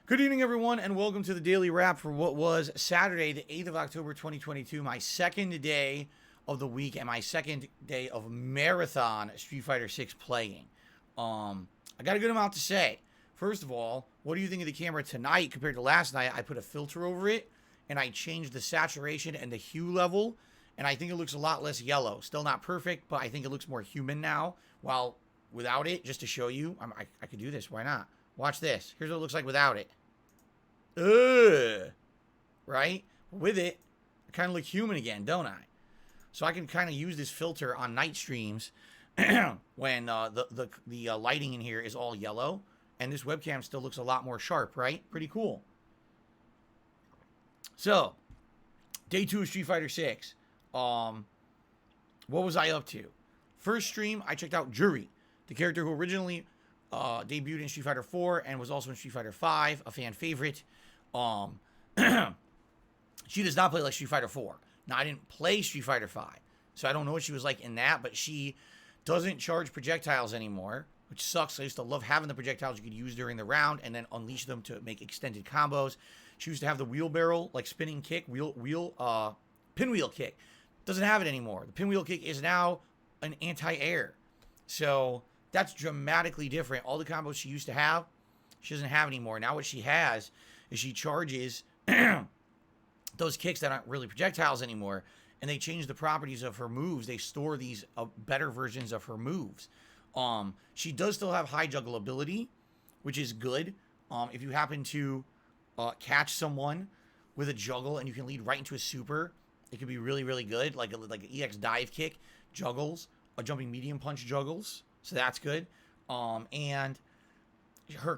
Good evening, everyone, and welcome to the Daily Wrap for what was Saturday, the 8th of October, 2022, my second day of the week and my second day of marathon Street Fighter 6 playing. I got a good amount to say. First of all, what do you think of the camera tonight compared to last night? I put a filter over it, and I changed the saturation and the hue level, and I think it looks a lot less yellow. Still not perfect, but I think it looks more human now, while without it, just to show you, I could do this. Why not? Watch this. Here's what it looks like without it. Right? With it, I kind of look human again, don't I? So I can kind of use this filter on night streams when the lighting in here is all yellow, and this webcam still looks a lot more sharp, right? Pretty cool. So, day 2 of Street Fighter 6. What was I up to? First stream, I checked out Juri, the character who originally debuted in Street Fighter 4 and was also in Street Fighter 5, a fan favorite. She does not play like Street Fighter 4. Now, I didn't play Street Fighter 5, so I don't know what she was like in that, but she doesn't charge projectiles anymore, which sucks. I used to love having the projectiles you could use during the round and then unleash them to make extended combos. She used to have the wheelbarrow, like spinning kick, pinwheel kick. Doesn't have it anymore. The pinwheel kick is now an anti-air. So that's dramatically different. All the combos she used to have, she doesn't have anymore. Now what she has is she charges those kicks that aren't really projectiles anymore, and they change the properties of her moves. They store these better versions of her moves. She does still have high juggle ability, which is good. If you happen to catch someone with a juggle and you can lead right into a super, it could be really, really good. Like an EX dive kick juggles, a jumping medium punch juggles. So that's good. And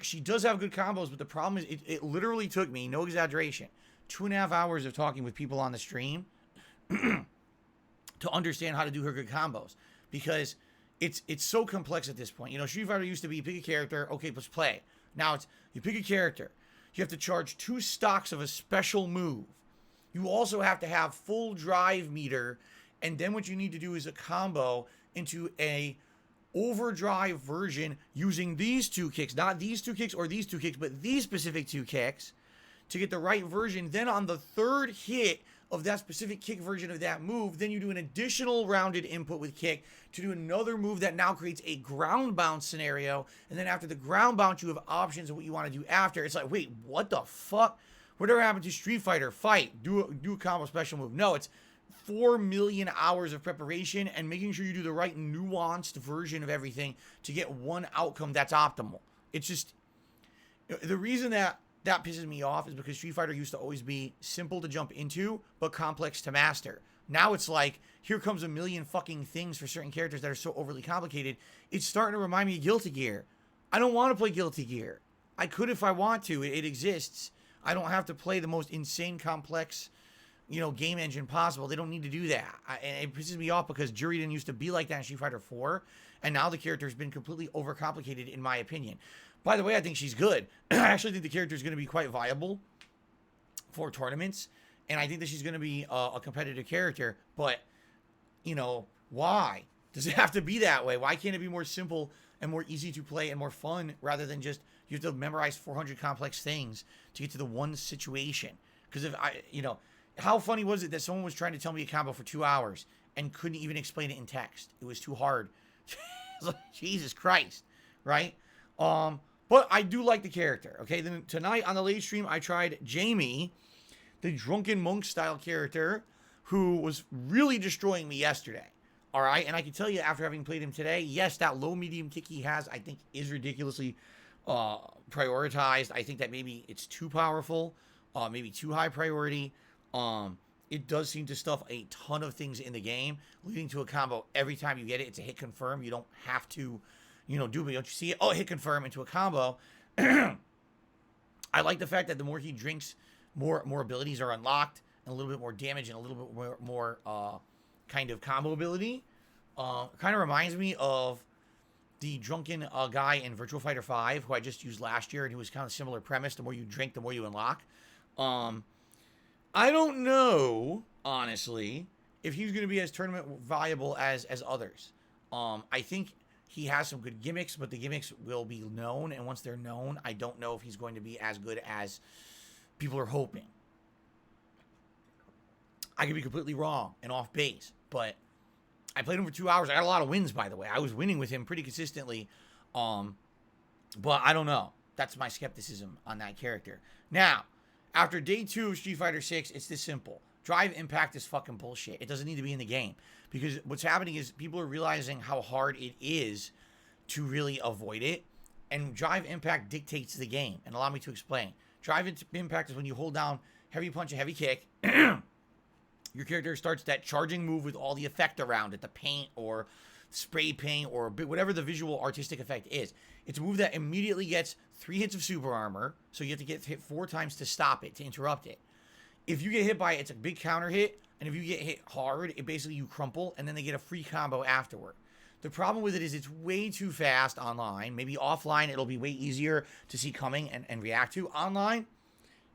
she does have good combos, but the problem is it literally took me, no exaggeration, 2.5 hours of talking with people on the stream to understand how to do her good combos, because it's so complex at this point. You know, Street Fighter used to be pick a character, okay, let's play. Now it's you pick a character, you have to charge 2 stocks of a special move. You also have to have full drive meter, and then what you need to do is a combo into a overdrive version using these 2 kicks, not these 2 kicks or these 2 kicks, but these specific 2 kicks to get the right version. Then on the third hit of that specific kick version of that move, then you do an additional rounded input with kick to do another move that now creates a ground bounce scenario. And then after the ground bounce, you have options of what you want to do after. It's like, wait, what the fuck? Whatever happened to Street Fighter? Fight, do a combo special move. No, it's 4 million hours of preparation and making sure you do the right nuanced version of everything to get one outcome that's optimal. It's just, the reason that pisses me off is because Street Fighter used to always be simple to jump into, but complex to master. Now it's like, here comes a million fucking things for certain characters that are so overly complicated. It's starting to remind me of Guilty Gear. I don't want to play Guilty Gear. I could if I want to. It exists. I don't have to play the most insane complex, game engine possible. They don't need to do that. And it pisses me off because Juri didn't used to be like that in Street Fighter 4, and now the character has been completely overcomplicated, in my opinion. By the way, I think she's good. I actually think the character is going to be quite viable for tournaments, and I think that she's going to be a competitive character, but, why? Does it have to be that way? Why can't it be more simple and more easy to play and more fun rather than just you have to memorize 400 complex things to get to the one situation? Because how funny was it that someone was trying to tell me a combo for 2 hours and couldn't even explain it in text? It was too hard. Jesus Christ, right? But I do like the character. Okay, then tonight on the late stream, I tried Jamie, the drunken monk style character, who was really destroying me yesterday. All right, and I can tell you after having played him today, yes, that low medium kick he has, I think, is ridiculously prioritized. I think that maybe it's too powerful, maybe too high priority. It does seem to stuff a ton of things in the game, leading to a combo every time you get it. It's a hit confirm. You don't have to, do it. Don't you see it? Oh, hit confirm into a combo. I like the fact that the more he drinks, more abilities are unlocked, and a little bit more damage and a little bit more kind of combo ability. Kind of reminds me of the drunken guy in Virtua Fighter 5 who I just used last year, and who was kind of similar premise. The more you drink, the more you unlock. I don't know, honestly, if he's going to be as tournament viable as others. I think he has some good gimmicks, but the gimmicks will be known. And once they're known, I don't know if he's going to be as good as people are hoping. I could be completely wrong and off base, but I played him for 2 hours. I got a lot of wins, by the way. I was winning with him pretty consistently. But I don't know. That's my skepticism on that character. Now, after day 2 of Street Fighter 6, it's this simple. Drive impact is fucking bullshit. It doesn't need to be in the game. Because what's happening is people are realizing how hard it is to really avoid it. And drive impact dictates the game. And allow me to explain. Drive impact is when you hold down heavy punch and heavy kick. Your character starts that charging move with all the effect around it. The paint or spray paint or whatever the visual artistic effect is. It's a move that immediately gets 3 hits of super armor. So you have to get hit 4 times to stop it, to interrupt it. If you get hit by it, it's a big counter hit. And if you get hit hard, it basically you crumple. And then they get a free combo afterward. The problem with it is it's way too fast online. Maybe offline, it'll be way easier to see coming and react to. Online,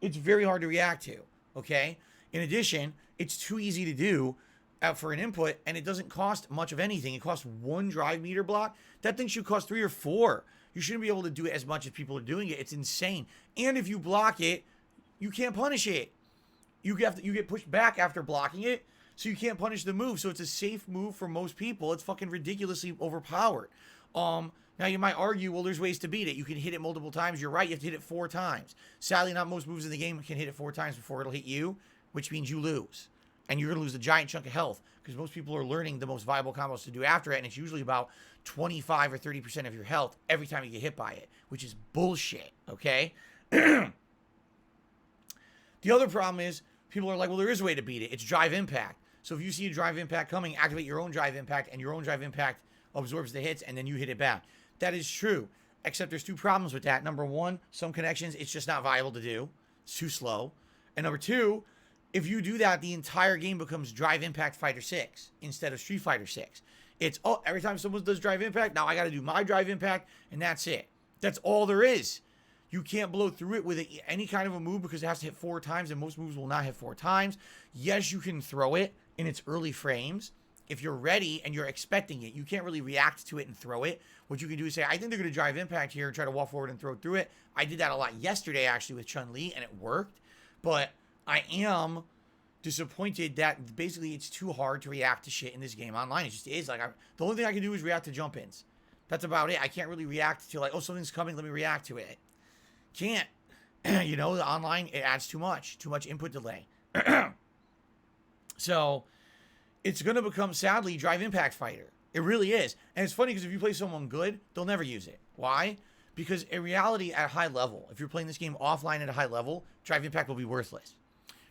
it's very hard to react to. Okay? In addition, it's too easy to do for an input, and it doesn't cost much of anything. It costs 1 drive meter block. That thing should cost 3 or 4. You shouldn't be able to do it as much as people are doing it. It's insane. And if you block it, you can't punish it. You get pushed back after blocking it, so you can't punish the move. So it's a safe move for most people. It's fucking ridiculously overpowered. Now you might argue, well, there's ways to beat it. You can hit it multiple times. You're right. You have to hit it 4 times. Sadly, not most moves in the game can hit it 4 times before it'll hit you, which means you lose. And you're going to lose a giant chunk of health because most people are learning the most viable combos to do after it. And it's usually about 25 or 30% of your health every time you get hit by it, which is bullshit. Okay. The other problem is people are like, well, there is a way to beat it. It's drive impact. So if you see a drive impact coming, activate your own drive impact, and your own drive impact absorbs the hits, and then you hit it back. That is true. Except there's 2 problems with that. Number 1, some connections, it's just not viable to do. It's too slow. And number 2, if you do that, the entire game becomes Drive Impact Fighter 6 instead of Street Fighter 6. It's, oh, every time someone does Drive Impact, now I got to do my Drive Impact, and that's it. That's all there is. You can't blow through it with any kind of a move because it has to hit 4 times, and most moves will not hit 4 times. Yes, you can throw it in its early frames. If you're ready and you're expecting it, you can't really react to it and throw it. What you can do is say, I think they're going to Drive Impact here and try to walk forward and throw through it. I did that a lot yesterday, actually, with Chun-Li, and it worked. But I am disappointed that basically it's too hard to react to shit in this game online. It just is. Like, the only thing I can do is react to jump-ins. That's about it. I can't really react to, like, oh, something's coming, let me react to it. Can't. You know, the online, it adds too much input delay. So it's going to become, sadly, Drive Impact Fighter. It really is. And it's funny because if you play someone good, they'll never use it. Why? Because in reality, at a high level, if you're playing this game offline at a high level, Drive Impact will be worthless.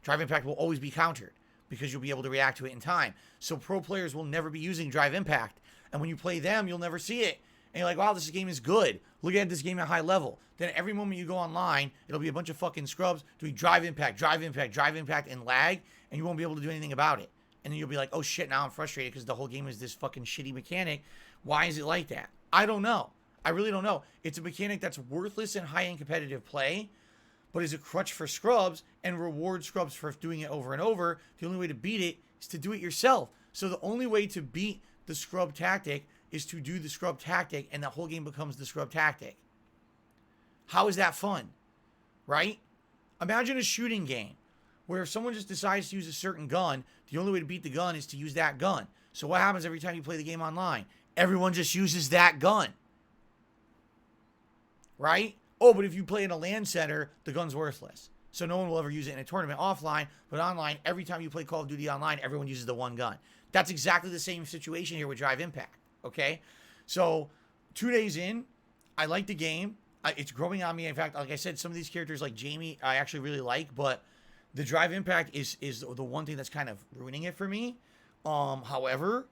Drive Impact will always be countered because you'll be able to react to it in time. So pro players will never be using Drive Impact. And when you play them, you'll never see it. And you're like, wow, this game is good. Look at this game at high level. Then every moment you go online, it'll be a bunch of fucking scrubs doing Drive Impact, Drive Impact, Drive Impact, and lag. And you won't be able to do anything about it. And then you'll be like, oh shit, now I'm frustrated because the whole game is this fucking shitty mechanic. Why is it like that? I don't know. I really don't know. It's a mechanic that's worthless in high-end competitive play, but is a crutch for scrubs and rewards scrubs for doing it over and over. The only way to beat it is to do it yourself. So the only way to beat the scrub tactic is to do the scrub tactic, and the whole game becomes the scrub tactic. How is that fun? Right? Imagine a shooting game where if someone just decides to use a certain gun, the only way to beat the gun is to use that gun. So what happens every time you play the game online? Everyone just uses that gun. Right? Oh, but if you play in a LAN center, the gun's worthless. So no one will ever use it in a tournament offline, but online, every time you play Call of Duty online, everyone uses the one gun. That's exactly the same situation here with Drive Impact. Okay? So 2 days in, I like the game. It's growing on me. In fact, like I said, some of these characters like Jamie, I actually really like, but the Drive Impact is the one thing that's kind of ruining it for me. However,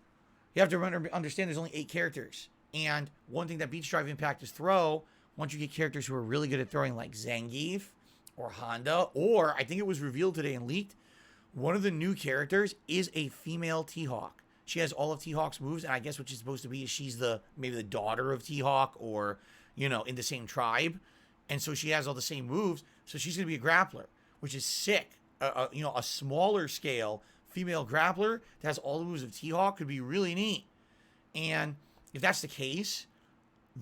you have to understand there's only 8 characters. And one thing that beats Drive Impact is throw. Once you get characters who are really good at throwing, like Zangief or Honda, or I think it was revealed today and leaked, one of the new characters is a female T-Hawk. She has all of T-Hawk's moves, and I guess what she's supposed to be is she's maybe the daughter of T-Hawk, or, you know, in the same tribe. And so she has all the same moves. So she's going to be a grappler, which is sick. You know, a smaller scale female grappler that has all the moves of T-Hawk could be really neat. And if that's the case,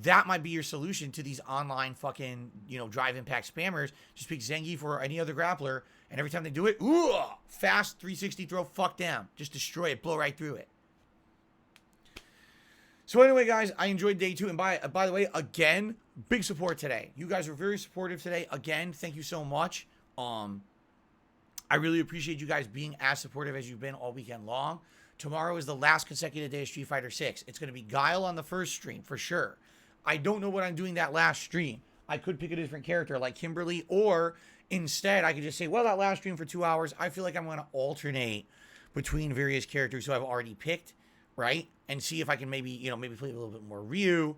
that might be your solution to these online fucking, drive impact spammers. Just pick Zangief or any other grappler, and every time they do it, ooh, fast 360 throw, fuck them. Just destroy it, blow right through it. So anyway, guys, I enjoyed day 2. And by the way, again, big support today. You guys were very supportive today. Again, thank you so much. I really appreciate you guys being as supportive as you've been all weekend long. Tomorrow is the last consecutive day of Street Fighter 6. It's going to be Guile on the first stream, for sure. I don't know what I'm doing that last stream. I could pick a different character like Kimberly, or instead I could just say, well, that last stream for 2 hours, I feel like I'm going to alternate between various characters who I've already picked, right? And see if I can maybe play a little bit more Ryu,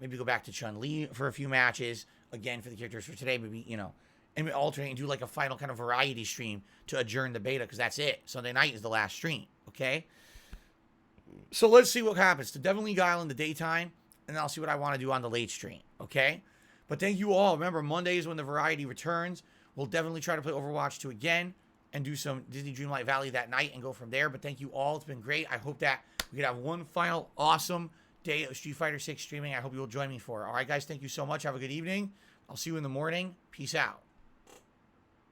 maybe go back to Chun-Li for a few matches, again, for the characters for today, maybe, and alternate and do like a final kind of variety stream to adjourn the beta, because that's it. Sunday night is the last stream, okay? So let's see what happens. To definitely Guile in the daytime, and then I'll see what I want to do on the late stream, okay? But thank you all. Remember, Monday is when the variety returns. We'll definitely try to play Overwatch 2 again and do some Disney Dreamlight Valley that night and go from there. But thank you all. It's been great. I hope that we could have one final awesome day of Street Fighter 6 streaming. I hope you will join me for it. All right, guys, thank you so much. Have a good evening. I'll see you in the morning. Peace out.